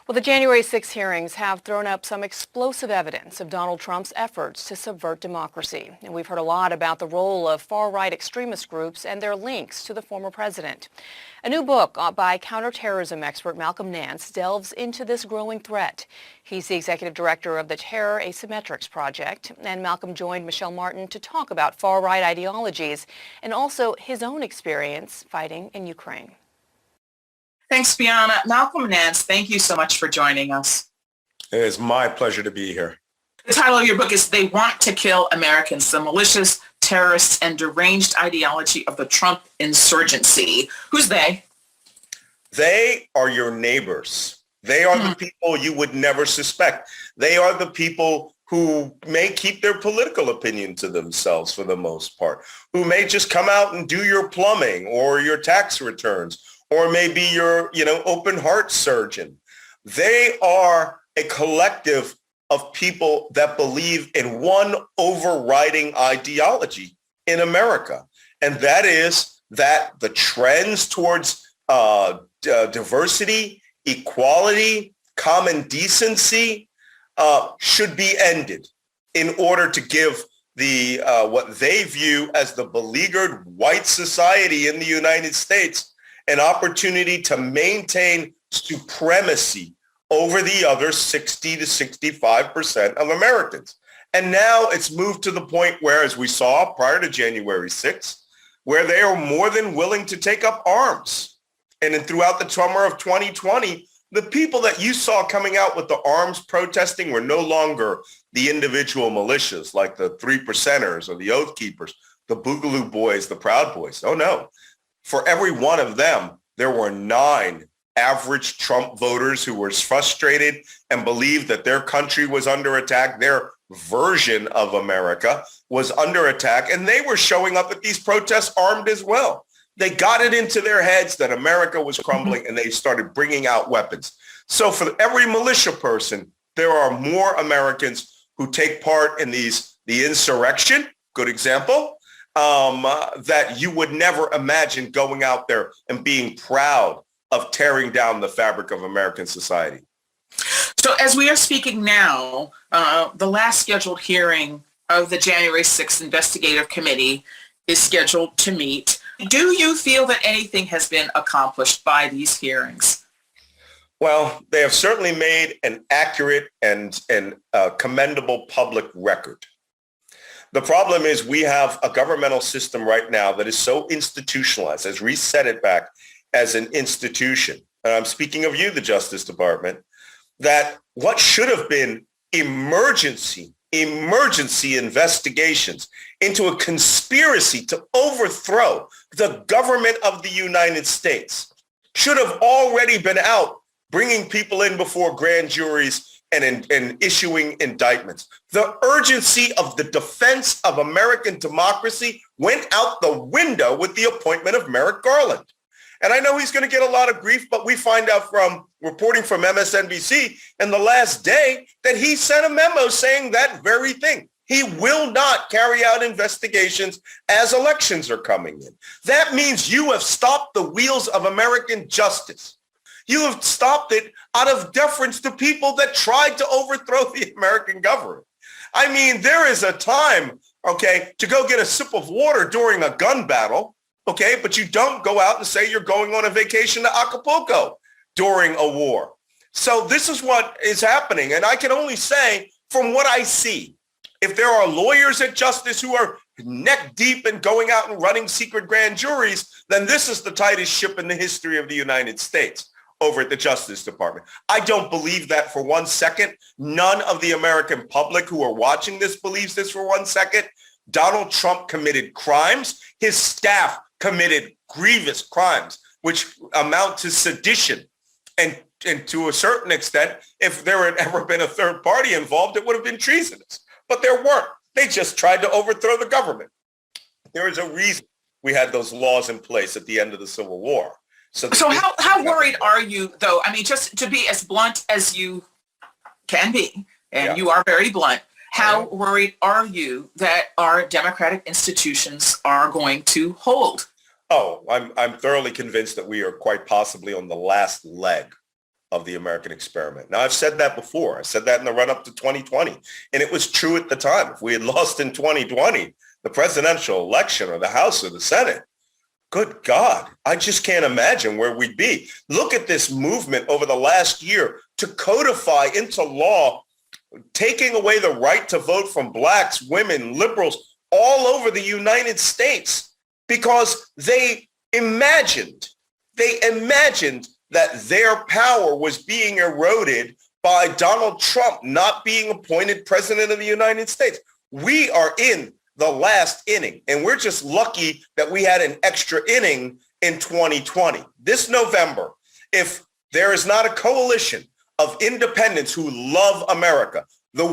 Well, the January 6 hearings have thrown up some explosive evidence of Donald Trump's efforts to subvert democracy. And we've heard a lot about the role of far-right extremist groups and their links to the former president. A new book by counterterrorism expert Malcolm Nance delves into this growing threat. He's the executive director of the Terror Asymmetrics Project. And Malcolm joined Michelle Martin to talk about far-right ideologies and also his own experience fighting in Ukraine. Thanks, Fiona. Malcolm Nance, thank you so much for joining us. It is my pleasure to be here. The title of your book is They Want to Kill Americans, the Malicious, Terrorists, and Deranged Ideology of the Trump Insurgency. Who's they? They are your neighbors. They are the people you would never suspect. They are the people who may keep their political opinion to themselves for the most part, who may just come out and do your plumbing or your tax returns, or maybe your, open heart surgeon. They are a collective of people that believe in one overriding ideology in America. And that is that the trends towards diversity, equality, common decency should be ended in order to give the what they view as the beleaguered white society in the United States an opportunity to maintain supremacy over the other 60 to 65% of Americans. And now it's moved to the point where, as we saw prior to January 6th, where they are more than willing to take up arms. And then throughout the summer of 2020, the people that you saw coming out with the arms protesting were no longer the individual militias like the Three Percenters or the Oath Keepers, the Boogaloo Boys, the Proud Boys. Oh, no. For every one of them, there were 9 average Trump voters who were frustrated and believed that their country was under attack. Their version of America was under attack, and they were showing up at these protests armed as well. They got it into their heads that America was crumbling, and they started bringing out weapons. So for every militia person, there are more Americans who take part in the insurrection, good example, that you would never imagine going out there and being proud of tearing down the fabric of American society. So as we are speaking now, the last scheduled hearing of the January 6th Investigative Committee is scheduled to meet. Do you feel that anything has been accomplished by these hearings? Well, they have certainly made an accurate and commendable public record. The problem is we have a governmental system right now that is so institutionalized, has reset it back as an institution. And I'm speaking of you, the Justice Department, that what should have been emergency investigations into a conspiracy to overthrow the government of the United States should have already been out bringing people in before grand juries and issuing indictments. The urgency of the defense of American democracy went out the window with the appointment of Merrick Garland. And I know he's going to get a lot of grief, but we find out from reporting from MSNBC in the last day that he sent a memo saying that very thing. He will not carry out investigations as elections are coming in. That means you have stopped the wheels of American justice. You have stopped it out of deference to people that tried to overthrow the American government. I mean, there is a time, to go get a sip of water during a gun battle, but you don't go out and say you're going on a vacation to Acapulco during a war. So this is what is happening. And I can only say from what I see, if there are lawyers at Justice who are neck deep in going out and running secret grand juries, then this is the tightest ship in the history of the United States over at the Justice Department. I don't believe that for one second. None of the American public who are watching this believes this for one second. Donald Trump committed crimes. His staff committed grievous crimes, which amount to sedition. And to a certain extent, if there had ever been a third party involved, it would have been treasonous. But there weren't. They just tried to overthrow the government. There is a reason we had those laws in place at the end of the Civil War. So how worried are you, though? I mean, just to be as blunt as you can be, and you are very blunt, how worried are you that our democratic institutions are going to hold? Oh, I'm thoroughly convinced that we are quite possibly on the last leg of the American experiment. Now, I've said that before. I said that in the run-up to 2020, and it was true at the time. If we had lost in 2020, the presidential election or the House or the Senate, good God, I just can't imagine where we'd be. Look at this movement over the last year to codify into law, taking away the right to vote from blacks, women, liberals all over the United States because they imagined that their power was being eroded by Donald Trump not being appointed president of the United States. We are in the last inning, and we're just lucky that we had an extra inning in 2020. This November, if there is not a coalition of independents who love America, the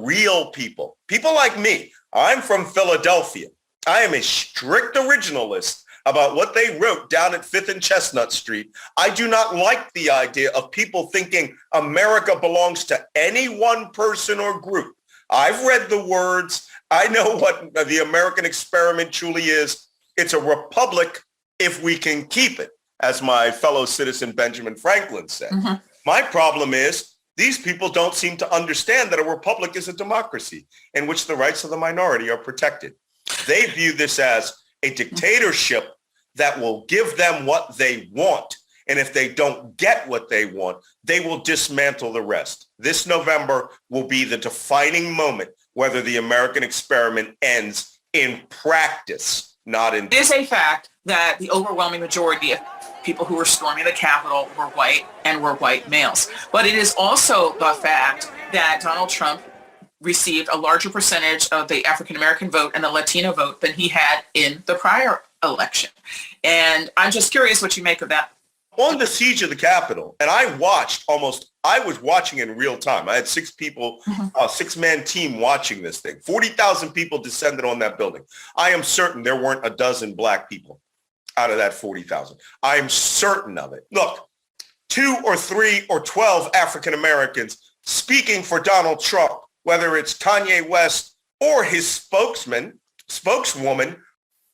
real people like me, I'm from Philadelphia. I am a strict originalist about what they wrote down at 5th and Chestnut Street. I do not like the idea of people thinking America belongs to any one person or group. I've read the words. I know what the American experiment truly is. It's a republic if we can keep it, as my fellow citizen Benjamin Franklin said. Mm-hmm. My problem is these people don't seem to understand that a republic is a democracy in which the rights of the minority are protected. They view this as a dictatorship that will give them what they want. And if they don't get what they want, they will dismantle the rest. This November will be the defining moment whether the American experiment ends in practice, not in... It is a fact that the overwhelming majority of people who were storming the Capitol were white and were white males. But it is also the fact that Donald Trump received a larger percentage of the African-American vote and the Latino vote than he had in the prior election. And I'm just curious what you make of that. On the siege of the Capitol, and I was watching in real time. I had 6 people, a 6-man team watching this thing. 40,000 people descended on that building. I am certain there weren't a dozen black people out of that 40,000. I am certain of it. Look, 2 or 3 or 12 African Americans speaking for Donald Trump, whether it's Kanye West or his spokeswoman,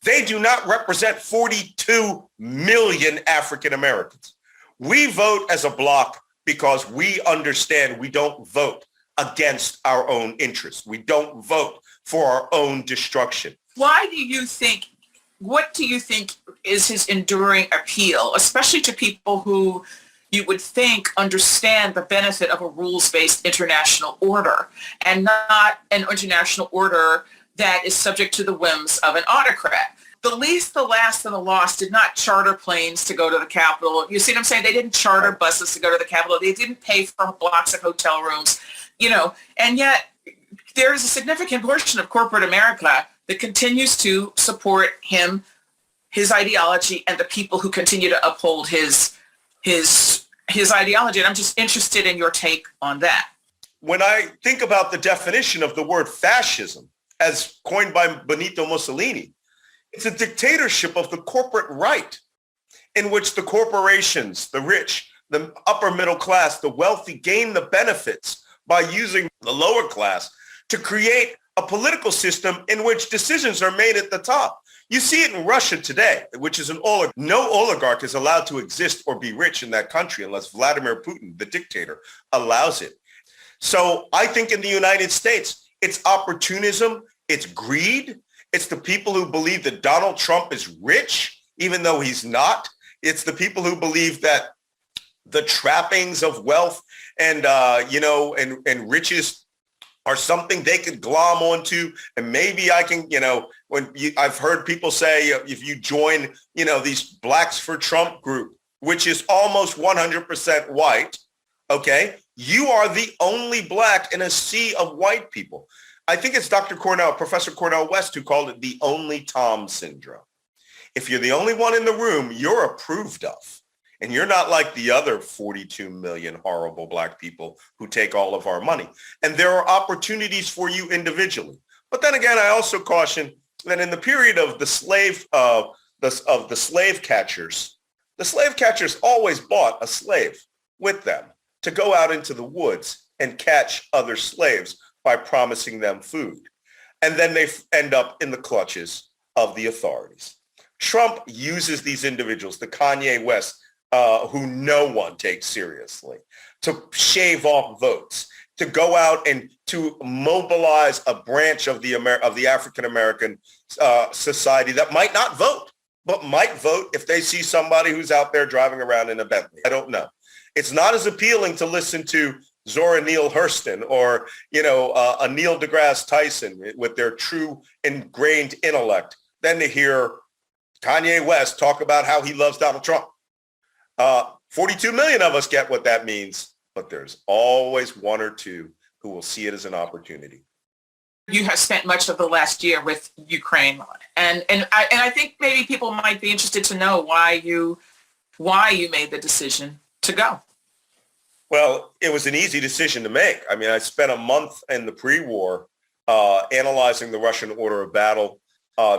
they do not represent 42 million African Americans. We vote as a bloc because we understand we don't vote against our own interests. We don't vote for our own destruction. What do you think is his enduring appeal, especially to people who you would think understand the benefit of a rules-based international order and not an international order that is subject to the whims of an autocrat? The least, the last, and the lost did not charter planes to go to the Capitol. You see what I'm saying? They didn't charter buses to go to the Capitol. They didn't pay for blocks of hotel rooms, and yet there is a significant portion of corporate America that continues to support him, his ideology, and the people who continue to uphold his ideology. And I'm just interested in your take on that. When I think about the definition of the word fascism as coined by Benito Mussolini, it's a dictatorship of the corporate right in which the corporations, the rich, the upper middle class, the wealthy gain the benefits by using the lower class to create a political system in which decisions are made at the top. You see it in Russia today, which is no oligarch is allowed to exist or be rich in that country unless Vladimir Putin, the dictator, allows it. So I think in the United States, it's opportunism, it's greed. It's the people who believe that Donald Trump is rich, even though he's not. It's the people who believe that the trappings of wealth and riches are something they could glom onto. And maybe I can, I've heard people say if you join, these Blacks for Trump group, which is almost 100% white, okay, you are the only black in a sea of white people. I think it's Professor Cornel West, who called it the only Tom syndrome. If you're the only one in the room, you're approved of. And you're not like the other 42 million horrible black people who take all of our money. And there are opportunities for you individually. But then again, I also caution that in the period of the slave catchers, the slave catchers always bought a slave with them to go out into the woods and catch other slaves by promising them food. And then they end up in the clutches of the authorities. Trump uses these individuals, the Kanye West who no one takes seriously, to shave off votes, to go out and to mobilize a branch of the African-American society that might not vote, but might vote if they see somebody who's out there driving around in a Bentley. I don't know. It's not as appealing to listen to Zora Neale Hurston or, a Neil deGrasse Tyson with their true ingrained intellect than to hear Kanye West talk about how he loves Donald Trump. 42 million of us get what that means, but there's always one or two who will see it as an opportunity. You have spent much of the last year with Ukraine, and I think maybe people might be interested to know why you made the decision to go. Well, it was an easy decision to make. I mean, I spent a month in the pre-war analyzing the Russian order of battle,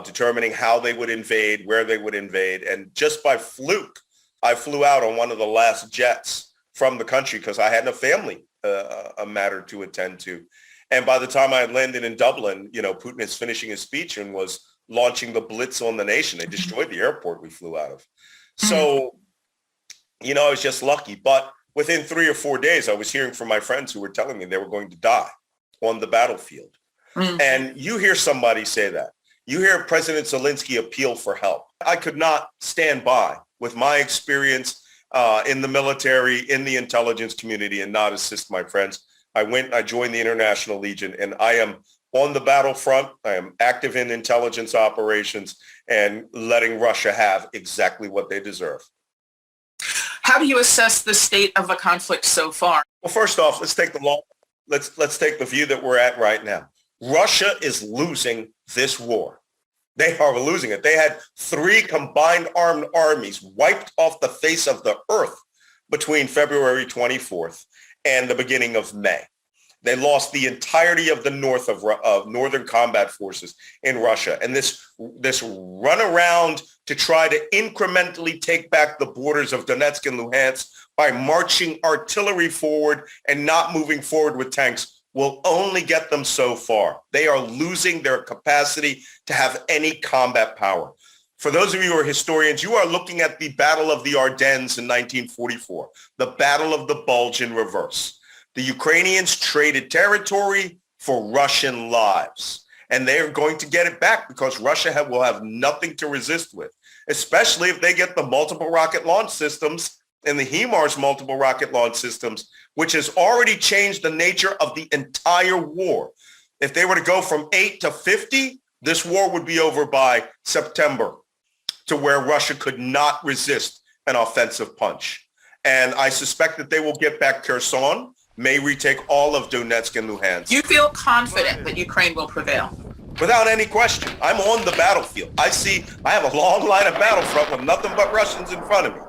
determining how they would invade, where they would invade. And just by fluke, I flew out on one of the last jets from the country because I had a family a matter to attend to. And by the time I had landed in Dublin, Putin is finishing his speech and was launching the blitz on the nation. They destroyed the airport we flew out of. So, I was just lucky. But within 3 or 4 days, I was hearing from my friends who were telling me they were going to die on the battlefield. And you hear somebody say that. You hear President Zelensky appeal for help. I could not stand by with my experience in the military, in the intelligence community, and not assist my friends. I joined the International Legion, and I am on the battlefront. I am active in intelligence operations and letting Russia have exactly what they deserve. How do you assess the state of the conflict so far? Well, first off, let's take the view that we're at right now. Russia is losing this war. They are losing it. They had 3 combined armed armies wiped off the face of the earth between February 24th and the beginning of May. They lost the entirety of the north of northern combat forces in Russia. And this run around to try to incrementally take back the borders of Donetsk and Luhansk by marching artillery forward and not moving forward with tanks will only get them so far. They are losing their capacity to have any combat power. For those of you who are historians, you are looking at the Battle of the Ardennes in 1944, the Battle of the Bulge in reverse. The Ukrainians traded territory for Russian lives, and they are going to get it back because Russia will have nothing to resist with, especially if they get the multiple rocket launch systems and the HIMARS multiple rocket launch systems, which has already changed the nature of the entire war. If they were to go from 8 to 50, this war would be over by September, to where Russia could not resist an offensive punch. And I suspect that they will get back Kherson, may retake all of Donetsk and Luhansk. You feel confident that Ukraine will prevail? Without any question. I'm on the battlefield. I have a long line of battlefront with nothing but Russians in front of me.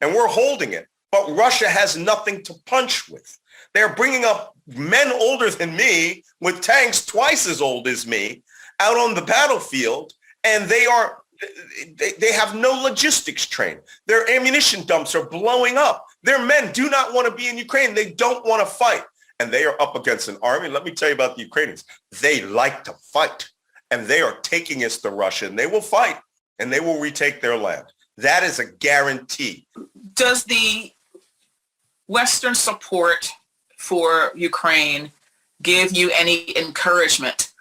And we're holding it. But Russia has nothing to punch with. They're bringing up men older than me with tanks twice as old as me out on the battlefield, and they have no logistics train. Their ammunition dumps are blowing up. Their men do not want to be in Ukraine. They don't want to fight. And they are up against an army. Let me tell you about the Ukrainians. They like to fight. And they are taking us to Russia. And they will fight. And they will retake their land. That is a guarantee. Does the Western support for Ukraine give you any encouragement?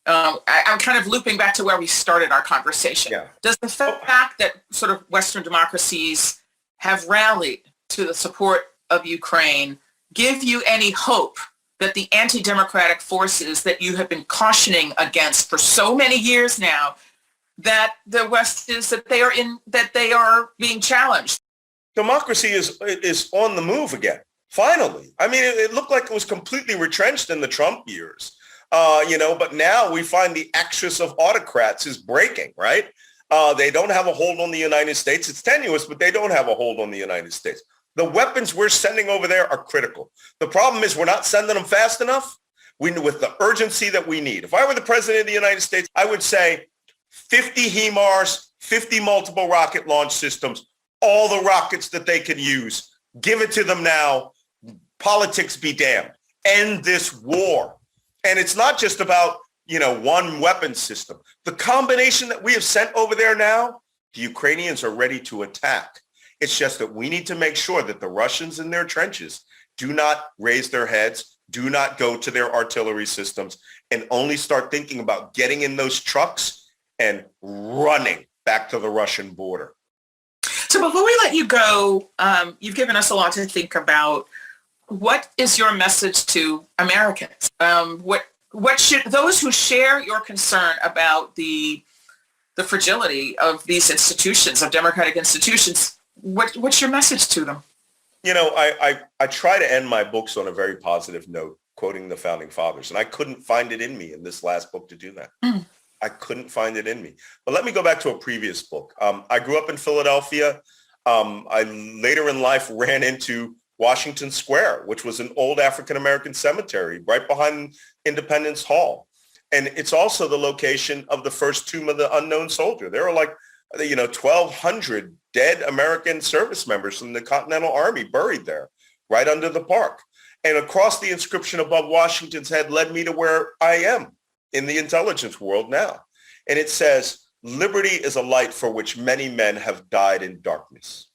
I'm kind of looping back to where we started our conversation. Yeah. Does the fact that sort of Western democracies have rallied to the support of Ukraine give you any hope that the anti-democratic forces that you have been cautioning against for so many years now, that the West is, that they are being challenged? Democracy is on the move again. Finally. I mean, it looked like it was completely retrenched in the Trump years. But now we find the axis of autocrats is breaking, right? They don't have a hold on the United States. It's tenuous, but they don't have a hold on the United States. The weapons we're sending over there are critical. The problem is we're not sending them fast enough with the urgency that we need. If I were the president of the United States, I would say 50 HIMARS, 50 multiple rocket launch systems, all the rockets that they can use. Give it to them now. Politics be damned. End this war. And it's not just about, one weapon system. The combination that we have sent over there now, the Ukrainians are ready to attack. It's just that we need to make sure that the Russians in their trenches do not raise their heads, do not go to their artillery systems, and only start thinking about getting in those trucks and running back to the Russian border. So before we let you go, you've given us a lot to think about. What is your message to Americans? What should those who share your concern about the fragility of these institutions, of democratic institutions, what's your message to them? You know, I try to end my books on a very positive note, quoting the founding fathers, and I couldn't find it in me in this last book to do that. I couldn't find it in me. But let me go back to a previous book. I grew up in Philadelphia. I later in life ran into Washington Square, which was an old African-American cemetery right behind Independence Hall. And it's also the location of the first tomb of the unknown soldier. There are 1,200 dead American service members from the Continental Army buried there, right under the park. And across the inscription above Washington's head led me to where I am in the intelligence world now. And it says, "Liberty is a light for which many men have died in darkness."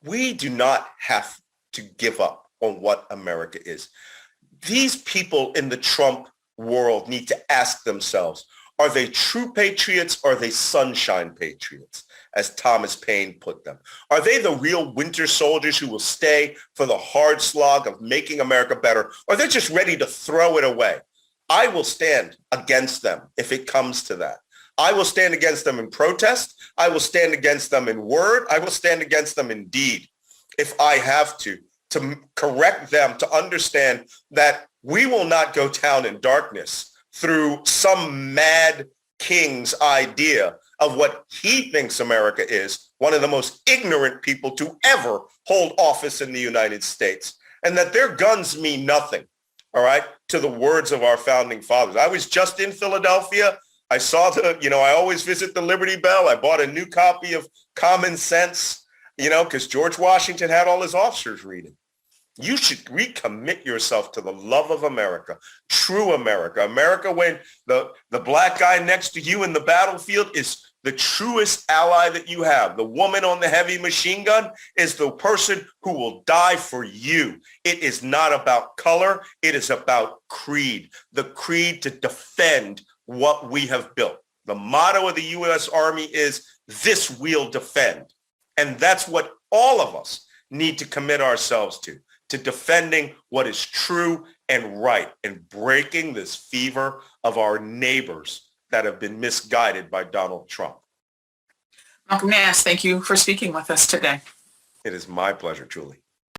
We do not have to give up on what America is. These people in the Trump world need to ask themselves, are they true patriots or are they sunshine patriots, as Thomas Paine put them? Are they the real winter soldiers who will stay for the hard slog of making America better, or they're just ready to throw it away? I will stand against them if it comes to that. I will stand against them in protest. I will stand against them in word. I will stand against them in deed if I have to correct them, to understand that we will not go down in darkness through some mad king's idea of what he thinks America is, one of the most ignorant people to ever hold office in the United States, and that their guns mean nothing, all right, to the words of our founding fathers. I was just in Philadelphia. I saw I always visit the Liberty Bell. I bought a new copy of Common Sense, because George Washington had all his officers reading. You should recommit yourself to the love of America, true America. America, when the black guy next to you in the battlefield is the truest ally that you have. The woman on the heavy machine gun is the person who will die for you. It is not about color. It is about creed, the creed to defend what we have built. The motto of the U.S. Army is, "This we'll defend." And that's what all of us need to commit ourselves to defending what is true and right and breaking this fever of our neighbors that have been misguided by Donald Trump. Malcolm Nast, thank you for speaking with us today. It is my pleasure, Julie.